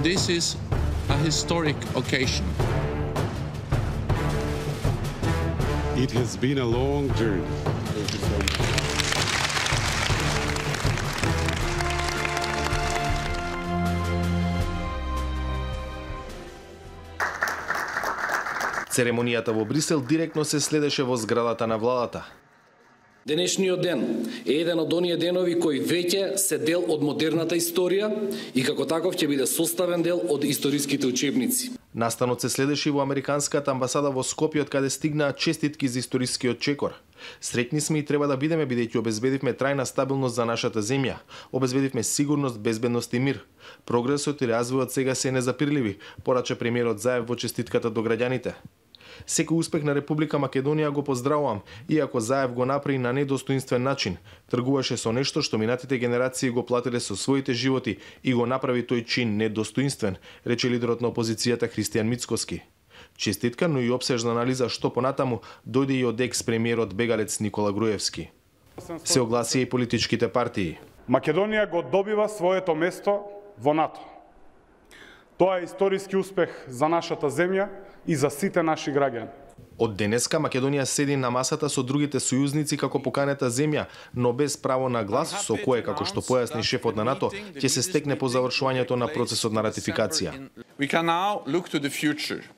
This is a historic occasion. It has been a long journey. Thank you so much. Церемонијата во Брисел директно се следеше во зградата на владата. Денешниот ден е еден од оние денови кои веќе се дел од модерната историја и како таков ќе биде составен дел од историските учебници. Настанот се следеше и во Американската амбасада во Скопје, од каде стигнаа честитки за историскиот чекор. Среќни сме и треба да бидеме, бидејќи обезбедивме трајна стабилност за нашата земја. Обезбедивме сигурност, безбедност и мир. Прогресот и развојот сега се незапирливи, порача премиерот Заев во честитката до граѓаните. Секој успех на Република Македонија го поздравувам, иако Заев го направи на недостоинствен начин. Тргуваше со нешто што минатите генерации го платиле со своите животи и го направи тој чин недостоинствен, рече лидерот на опозицијата Христијан Мицкоски. Честитка, но и опсежна анализа што понатаму дојде и од екс-премиерот бегалец Никола Груевски. Се огласија и политичките партии. Македонија го добива своето место во НАТО. Тоа е историски успех за нашата земја и за сите наши граѓани. Од денеска Македонија седи на масата со другите сојузници како поканета земја, но без право на глас, со кое, како што појасни шефот на НАТО, ќе се стекне по завршувањето на процесот на ратификација.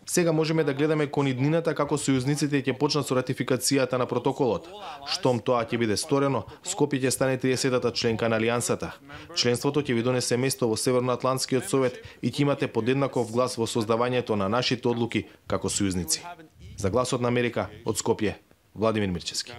Сега можеме да гледаме кон иднината како сојузниците ќе почнат со ратификацијата на протоколот. Штом тоа ќе биде сторено, Скопје ќе стане 30-та членка на алијансата. Членството ќе ви донесе место во Северноатлантскиот совет и ќе имате подеднаков глас во создавањето на нашите одлуки како сојузници. За Гласот на Америка од Скопје, Владимир Мирчевски.